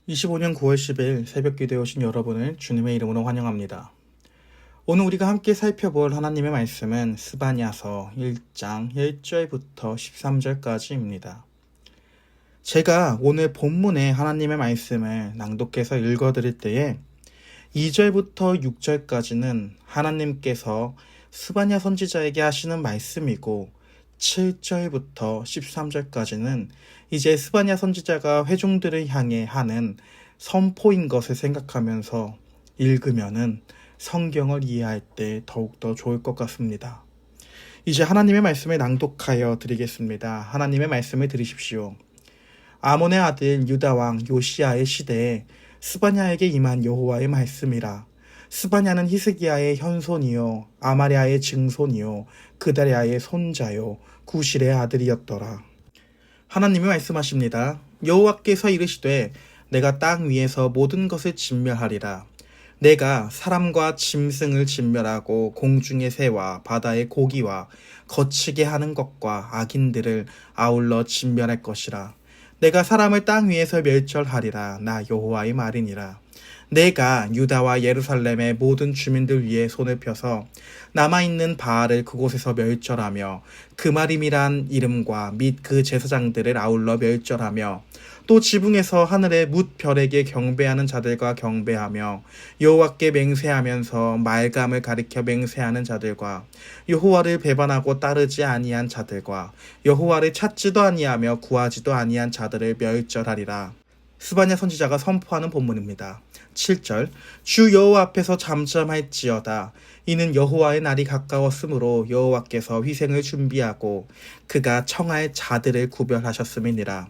25년 9월 10일 새벽 기도에 오신 여러분을 주님의 이름으로 환영합니다. 오늘 우리가 함께 살펴볼 하나님의 말씀은 스바냐서 1장 1절부터 13절까지입니다. 제가 오늘 본문의 하나님의 말씀을 낭독해서 읽어드릴 때에 2절부터 6절까지는 하나님께서 스바냐 선지자에게 하시는 말씀이고 7절부터 13절까지는 이제 스바냐 선지자가 회중들을 향해 하는 선포인 것을 생각하면서 읽으면은 성경을 이해할 때 더욱더 좋을 것 같습니다. 이제 하나님의 말씀을 낭독하여 드리겠습니다. 하나님의 말씀을 들으십시오. 아몬의 아들 유다왕 요시야의 시대에 스바냐에게 임한 여호와의 말씀이라. 스바냐는 히스기야의 현손이요 아마랴의 증손이요 그다랴의 손자요 구실의 아들이었더라. 하나님이 말씀하십니다. 여호와께서 이르시되 내가 땅 위에서 모든 것을 진멸하리라. 내가 사람과 짐승을 진멸하고 공중의 새와 바다의 고기와 거치게 하는 것과 악인들을 아울러 진멸할 것이라. 내가 사람을 땅 위에서 멸절하리라. 나 여호와의 말이니라. 내가 유다와 예루살렘의 모든 주민들 위에 손을 펴서 남아있는 바알을 그곳에서 멸절하며 그마림이란 이름과 및 그 제사장들을 아울러 멸절하며 또 지붕에서 하늘의 뭇 별에게 경배하는 자들과 경배하며 여호와께 맹세하면서 말감을 가리켜 맹세하는 자들과 여호와를 배반하고 따르지 아니한 자들과 여호와를 찾지도 아니하며 구하지도 아니한 자들을 멸절하리라. 스바냐 선지자가 선포하는 본문입니다. 7절 주 여호와 앞에서 잠잠할지어다. 이는 여호와의 날이 가까웠으므로 여호와께서 희생을 준비하고 그가 청할 자들을 구별하셨음이니라.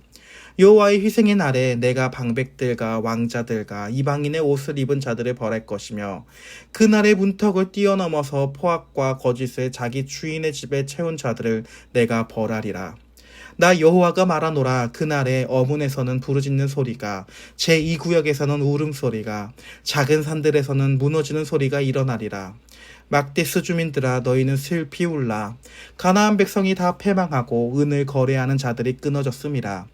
여호와의 희생의 날에 내가 방백들과 왕자들과 이방인의 옷을 입은 자들을 벌할 것이며 그날의 문턱을 뛰어넘어서 포악과 거짓을 자기 주인의 집에 채운 자들을 내가 벌하리라. 나 여호와가 말하노라. 그날에 어문에서는 부르짖는 소리가 제2구역에서는 울음소리가 작은 산들에서는 무너지는 소리가 일어나리라. 막데스 주민들아 너희는 슬피 울라. 가나안 백성이 다 패망하고 은을 거래하는 자들이 끊어졌음이라.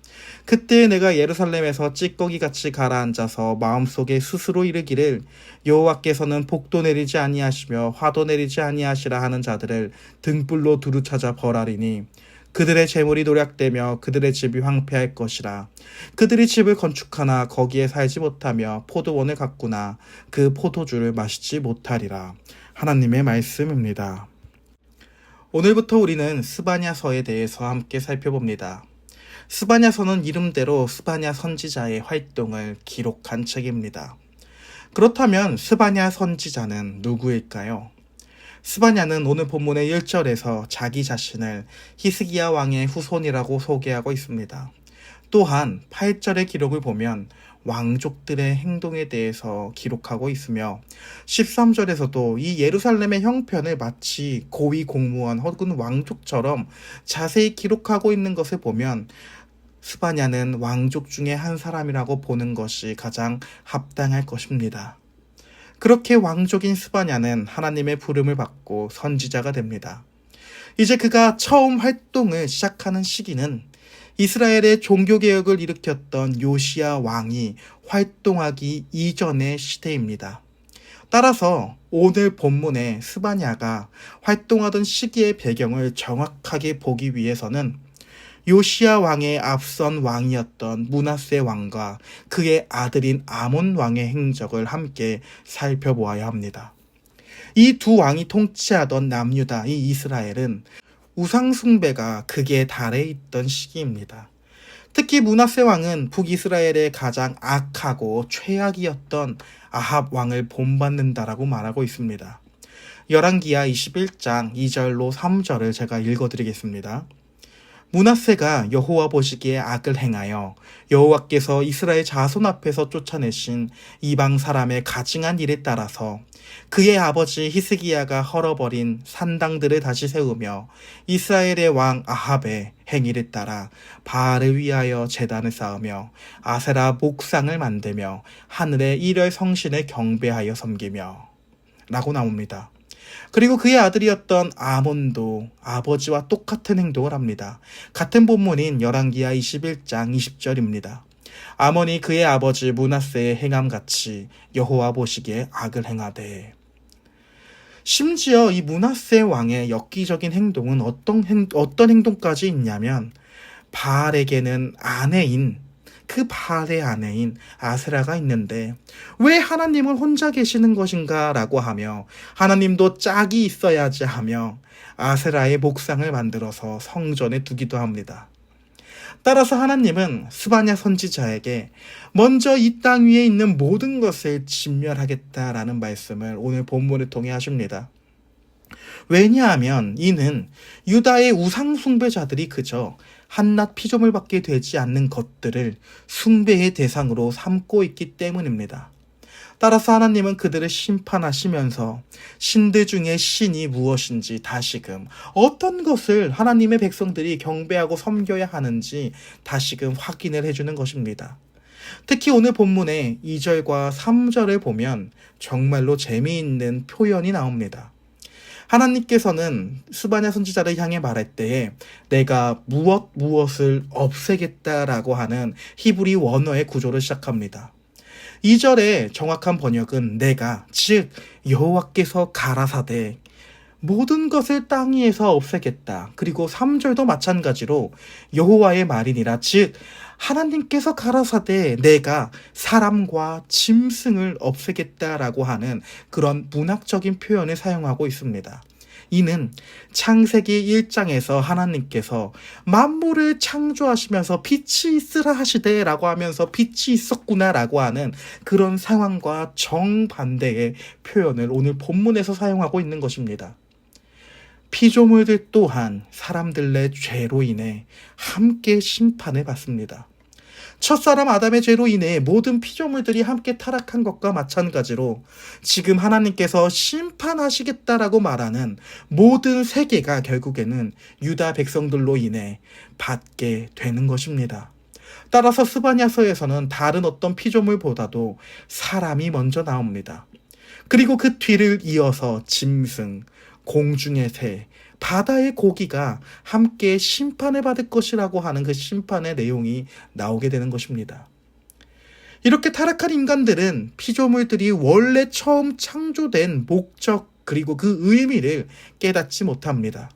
그때 내가 예루살렘에서 찌꺼기같이 가라앉아서 마음속에 스스로 이르기를 여호와께서는 복도 내리지 아니하시며 화도 내리지 아니하시라 하는 자들을 등불로 두루 찾아 벌하리니 그들의 재물이 노략되며 그들의 집이 황폐할 것이라. 그들이 집을 건축하나 거기에 살지 못하며 포도원을 가꾸나 그 포도주를 마시지 못하리라. 하나님의 말씀입니다. 오늘부터 우리는 스바냐서에 대해서 함께 살펴봅니다. 스바냐서는 이름대로 스바냐 선지자의 활동을 기록한 책입니다. 그렇다면 스바냐 선지자는 누구일까요? 스바냐는 오늘 본문의 1절에서 자기 자신을 히스기야 왕의 후손이라고 소개하고 있습니다. 또한 8절의 기록을 보면 왕족들의 행동에 대해서 기록하고 있으며 13절에서도 이 예루살렘의 형편을 마치 고위 공무원 혹은 왕족처럼 자세히 기록하고 있는 것을 보면 스바냐는 왕족 중에 한 사람이라고 보는 것이 가장 합당할 것입니다. 그렇게 왕족인 스바냐는 하나님의 부름을 받고 선지자가 됩니다. 이제 그가 처음 활동을 시작하는 시기는 이스라엘의 종교개혁을 일으켰던 요시야 왕이 활동하기 이전의 시대입니다. 따라서 오늘 본문의 스바냐가 활동하던 시기의 배경을 정확하게 보기 위해서는 요시야 왕의 앞선 왕이었던 므낫세 왕과 그의 아들인 아몬 왕의 행적을 함께 살펴보아야 합니다. 이 두 왕이 통치하던 남유다 이 이스라엘은 우상숭배가 극에 달해 있던 시기입니다. 특히 므낫세 왕은 북이스라엘의 가장 악하고 최악이었던 아합 왕을 본받는다라고 말하고 있습니다. 열왕기하 21장 2절로 3절을 제가 읽어드리겠습니다. 므낫세가 여호와 보시기에 악을 행하여 여호와께서 이스라엘 자손 앞에서 쫓아내신 이방 사람의 가증한 일에 따라서 그의 아버지 히스기야가 헐어버린 산당들을 다시 세우며 이스라엘의 왕 아합의 행위를 따라 바알을 위하여 제단을 쌓으며 아세라 목상을 만들며 하늘의 일열 성신을 경배하여 섬기며 라고 나옵니다. 그리고 그의 아들이었던 아몬도 아버지와 똑같은 행동을 합니다. 같은 본문인 열왕기하 21장 20절입니다. 아몬이 그의 아버지 므낫세의 행함같이 여호와 보시기에 악을 행하되. 심지어 이 므낫세 왕의 엽기적인 행동은 어떤 행동까지 있냐면, 바알에게는 그 바알의 아내인 아세라가 있는데 왜 하나님은 혼자 계시는 것인가 라고 하며, 하나님도 짝이 있어야지 하며 아세라의 목상을 만들어서 성전에 두기도 합니다. 따라서 하나님은 스바냐 선지자에게 먼저 이 땅 위에 있는 모든 것을 진멸하겠다라는 말씀을 오늘 본문을 통해 하십니다. 왜냐하면 이는 유다의 우상 숭배자들이 그저 한낱 피조물 밖에 되지 않는 것들을 숭배의 대상으로 삼고 있기 때문입니다. 따라서 하나님은 그들을 심판하시면서 신들 중에 신이 무엇인지 다시금, 어떤 것을 하나님의 백성들이 경배하고 섬겨야 하는지 다시금 확인을 해주는 것입니다. 특히 오늘 본문의 2절과 3절을 보면 정말로 재미있는 표현이 나옵니다. 하나님께서는 스바냐 선지자를 향해 말할 때에 내가 무엇을 없애겠다라고 하는 히브리 원어의 구조를 시작합니다. 2절의 정확한 번역은 내가, 즉 여호와께서 가라사대 모든 것을 땅 위에서 없애겠다. 그리고 3절도 마찬가지로 여호와의 말이니라, 즉 하나님께서 가라사대 내가 사람과 짐승을 없애겠다라고 하는 그런 문학적인 표현을 사용하고 있습니다. 이는 창세기 1장에서 하나님께서 만물을 창조하시면서 빛이 있으라 하시되 라고 하면서 빛이 있었구나 라고 하는 그런 상황과 정반대의 표현을 오늘 본문에서 사용하고 있는 것입니다. 피조물들 또한 사람들의 죄로 인해 함께 심판을 받습니다. 첫사람 아담의 죄로 인해 모든 피조물들이 함께 타락한 것과 마찬가지로 지금 하나님께서 심판하시겠다라고 말하는 모든 세계가 결국에는 유다 백성들로 인해 받게 되는 것입니다. 따라서 스바냐서에서는 다른 어떤 피조물보다도 사람이 먼저 나옵니다. 그리고 그 뒤를 이어서 짐승, 공중의 새, 바다의 고기가 함께 심판을 받을 것이라고 하는 그 심판의 내용이 나오게 되는 것입니다. 이렇게 타락한 인간들은 피조물들이 원래 처음 창조된 목적 그리고 그 의미를 깨닫지 못합니다.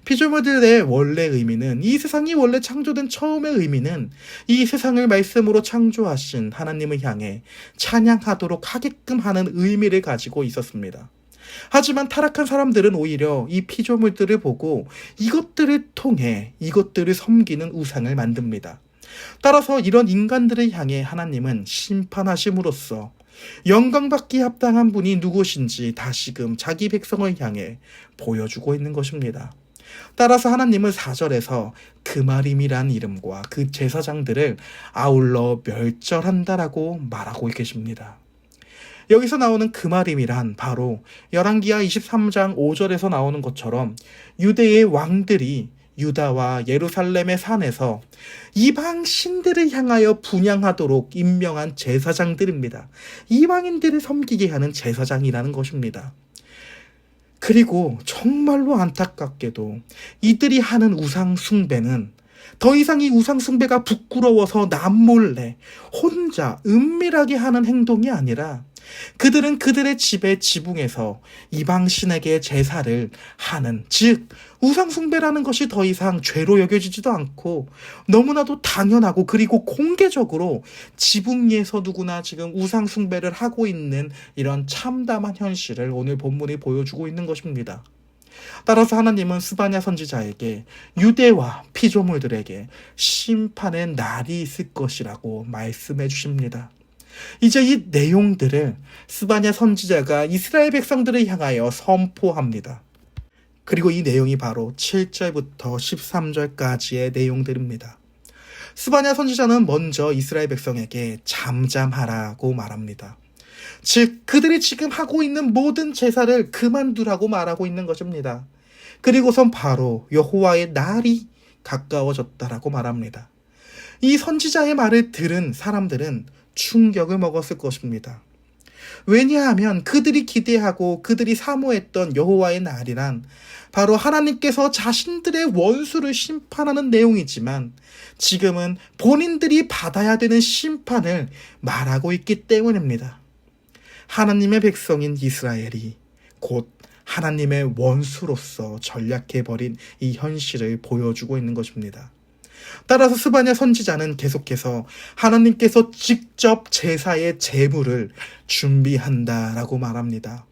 피조물들의 원래 의미는, 이 세상이 원래 창조된 처음의 의미는 이 세상을 말씀으로 창조하신 하나님을 향해 찬양하도록 하게끔 하는 의미를 가지고 있었습니다. 하지만 타락한 사람들은 오히려 이 피조물들을 보고 이것들을 통해 이것들을 섬기는 우상을 만듭니다. 따라서 이런 인간들을 향해 하나님은 심판하심으로써 영광받기 합당한 분이 누구신지 다시금 자기 백성을 향해 보여주고 있는 것입니다. 따라서 하나님은 4절에서 그마림이란 이름과 그 제사장들을 아울러 멸절한다라고 말하고 계십니다. 여기서 나오는 그마림이란 바로 열왕기하 23장 5절에서 나오는 것처럼 유대의 왕들이 유다와 예루살렘의 산에서 이방 신들을 향하여 분향하도록 임명한 제사장들입니다. 이방인들을 섬기게 하는 제사장이라는 것입니다. 그리고 정말로 안타깝게도 이들이 하는 우상 숭배는 더 이상 이 우상 숭배가 부끄러워서 남몰래 혼자 은밀하게 하는 행동이 아니라 그들은 그들의 집에 지붕에서 이방신에게 제사를 하는, 즉 우상 숭배라는 것이 더 이상 죄로 여겨지지도 않고 너무나도 당연하고 그리고 공개적으로 지붕 위에서 누구나 지금 우상 숭배를 하고 있는 이런 참담한 현실을 오늘 본문이 보여주고 있는 것입니다. 따라서 하나님은 스바냐 선지자에게 유대와 피조물들에게 심판의 날이 있을 것이라고 말씀해 주십니다. 이제 이 내용들을 스바냐 선지자가 이스라엘 백성들을 향하여 선포합니다. 그리고 이 내용이 바로 7절부터 13절까지의 내용들입니다. 스바냐 선지자는 먼저 이스라엘 백성에게 잠잠하라고 말합니다. 즉 그들이 지금 하고 있는 모든 제사를 그만두라고 말하고 있는 것입니다. 그리고선 바로 여호와의 날이 가까워졌다라고 말합니다. 이 선지자의 말을 들은 사람들은 충격을 먹었을 것입니다. 왜냐하면 그들이 기대하고 그들이 사모했던 여호와의 날이란 바로 하나님께서 자신들의 원수를 심판하는 내용이지만 지금은 본인들이 받아야 되는 심판을 말하고 있기 때문입니다. 하나님의 백성인 이스라엘이 곧 하나님의 원수로서 전략해버린 이 현실을 보여주고 있는 것입니다. 따라서 스바냐 선지자는 계속해서 하나님께서 직접 제사의 제물을 준비한다라고 말합니다.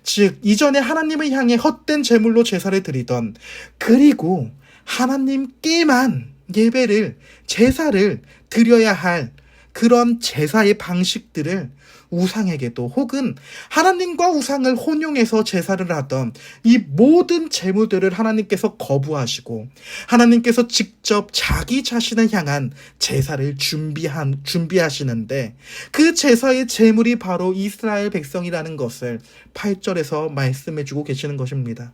즉 이전에 하나님을 향해 헛된 제물로 제사를 드리던, 그리고 하나님께만 예배를, 제사를 드려야 할 그런 제사의 방식들을 우상에게도, 혹은 하나님과 우상을 혼용해서 제사를 하던 이 모든 제물들을 하나님께서 거부하시고 하나님께서 직접 자기 자신을 향한 제사를 준비하시는데, 그 제사의 제물이 바로 이스라엘 백성이라는 것을 8절에서 말씀해주고 계시는 것입니다.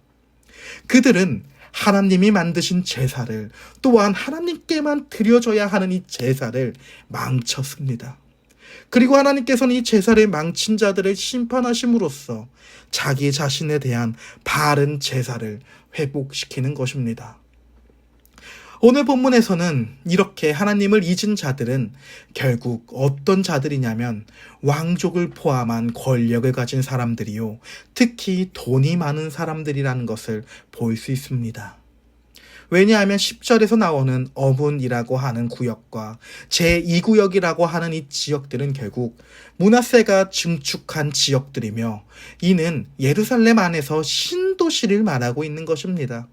그들은 하나님이 만드신 제사를, 또한 하나님께만 드려져야 하는 이 제사를 망쳤습니다. 그리고 하나님께서는 이 제사를 망친 자들을 심판하심으로써 자기 자신에 대한 바른 제사를 회복시키는 것입니다. 오늘 본문에서는 이렇게 하나님을 잊은 자들은 결국 어떤 자들이냐면 왕족을 포함한 권력을 가진 사람들이요, 특히 돈이 많은 사람들이라는 것을 볼 수 있습니다. 왜냐하면 10절에서 나오는 어문이라고 하는 구역과 제2구역이라고 하는 이 지역들은 결국 므낫세가 증축한 지역들이며, 이는 예루살렘 안에서 신도시를 말하고 있는 것입니다.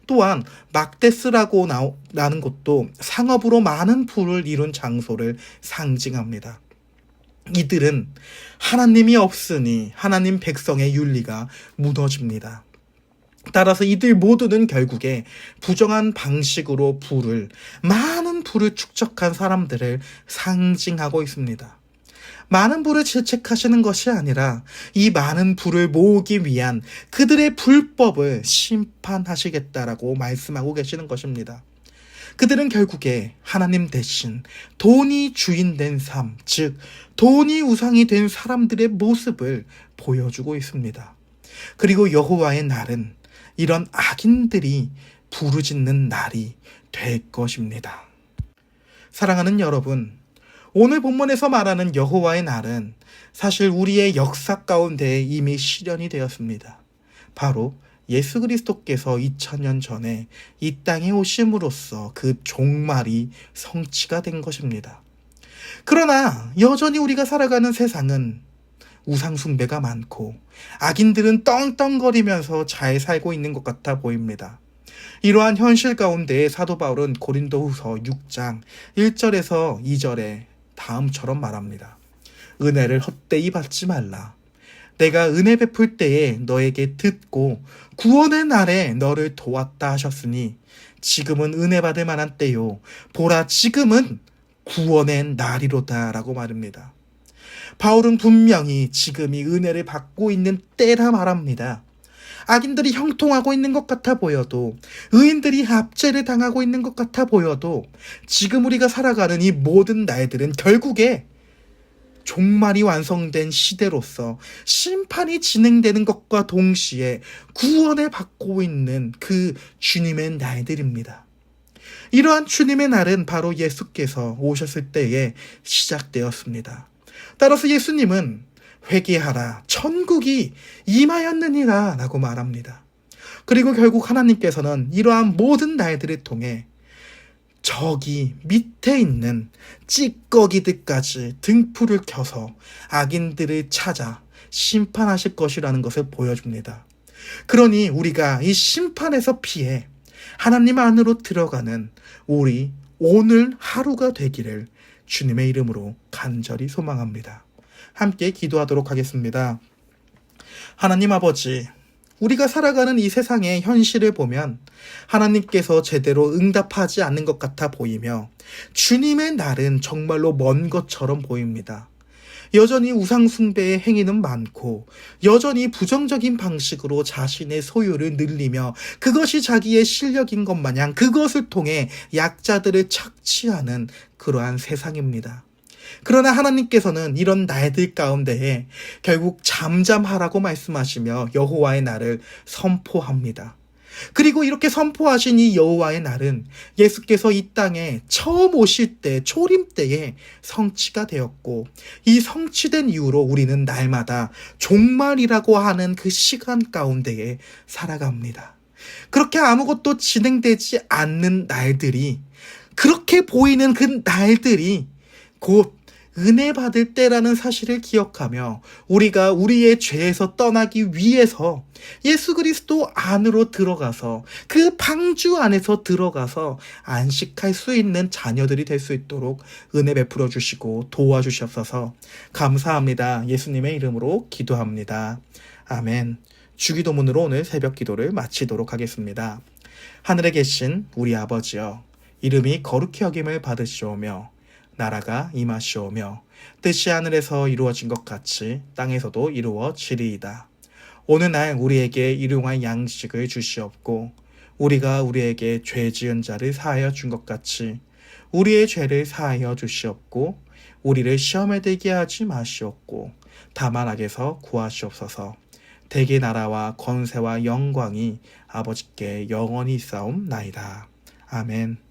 또한 막데스라고 라는 곳도 상업으로 많은 부를 이룬 장소를 상징합니다. 이들은 하나님이 없으니 하나님 백성의 윤리가 무너집니다. 따라서 이들 모두는 결국에 부정한 방식으로 많은 부를 축적한 사람들을 상징하고 있습니다. 많은 부를 질책하시는 것이 아니라 이 많은 부를 모으기 위한 그들의 불법을 심판하시겠다라고 말씀하고 계시는 것입니다. 그들은 결국에 하나님 대신 돈이 주인된 삶, 즉 돈이 우상이 된 사람들의 모습을 보여주고 있습니다. 그리고 여호와의 날은 이런 악인들이 부르짖는 날이 될 것입니다. 사랑하는 여러분, 오늘 본문에서 말하는 여호와의 날은 사실 우리의 역사 가운데 이미 실현이 되었습니다. 바로 예수 그리스도께서 2000년 전에 이 땅에 오심으로써 그 종말이 성취가 된 것입니다. 그러나 여전히 우리가 살아가는 세상은 우상 숭배가 많고 악인들은 떵떵거리면서 잘 살고 있는 것 같아 보입니다. 이러한 현실 가운데 사도 바울은 고린도후서 6장 1절에서 2절에 다음처럼 말합니다. 은혜를 헛되이 받지 말라. 내가 은혜 베풀 때에 너에게 듣고 구원의 날에 너를 도왔다 하셨으니 지금은 은혜 받을 만한 때요. 보라, 지금은 구원의 날이로다 라고 말합니다. 바울은 분명히 지금이 은혜를 받고 있는 때라 말합니다. 악인들이 형통하고 있는 것 같아 보여도, 의인들이 압제를 당하고 있는 것 같아 보여도, 지금 우리가 살아가는 이 모든 날들은 결국에 종말이 완성된 시대로서 심판이 진행되는 것과 동시에 구원을 받고 있는 그 주님의 날들입니다. 이러한 주님의 날은 바로 예수께서 오셨을 때에 시작되었습니다. 따라서 예수님은 회개하라, 천국이 임하였느니라 라고 말합니다. 그리고 결국 하나님께서는 이러한 모든 날들을 통해 저기 밑에 있는 찌꺼기들까지 등불을 켜서 악인들을 찾아 심판하실 것이라는 것을 보여줍니다. 그러니 우리가 이 심판에서 피해 하나님 안으로 들어가는 우리 오늘 하루가 되기를 주님의 이름으로 간절히 소망합니다. 함께 기도하도록 하겠습니다. 하나님 아버지, 우리가 살아가는 이 세상의 현실을 보면 하나님께서 제대로 응답하지 않는 것 같아 보이며 주님의 날은 정말로 먼 것처럼 보입니다. 여전히 우상 숭배의 행위는 많고 여전히 부정적인 방식으로 자신의 소유를 늘리며 그것이 자기의 실력인 것 마냥 그것을 통해 약자들을 착취하는 그러한 세상입니다. 그러나 하나님께서는 이런 날들 가운데에 결국 잠잠하라고 말씀하시며 여호와의 날을 선포합니다. 그리고 이렇게 선포하신 이 여호와의 날은 예수께서 이 땅에 처음 오실 때 초림 때에 성취가 되었고, 이 성취된 이후로 우리는 날마다 종말이라고 하는 그 시간 가운데에 살아갑니다. 그렇게 아무것도 진행되지 않는 날들이, 그렇게 보이는 그 날들이 곧 은혜 받을 때라는 사실을 기억하며 우리가 우리의 죄에서 떠나기 위해서 예수 그리스도 안으로 들어가서 그 방주 안에서 들어가서 안식할 수 있는 자녀들이 될 수 있도록 은혜 베풀어 주시고 도와주시옵소서. 감사합니다. 예수님의 이름으로 기도합니다. 아멘. 주기도문으로 오늘 새벽 기도를 마치도록 하겠습니다. 하늘에 계신 우리 아버지여, 이름이 거룩히 여김을 받으시오며 나라가 임하시오며 뜻이 하늘에서 이루어진 것 같이 땅에서도 이루어지리이다. 오늘날 우리에게 일용할 양식을 주시옵고 우리가 우리에게 죄 지은 자를 사하여 준 것 같이 우리의 죄를 사하여 주시옵고 우리를 시험에 들게 하지 마시옵고 다만 악에서 구하시옵소서. 대개 나라와 권세와 영광이 아버지께 영원히 있사옵나이다. 아멘.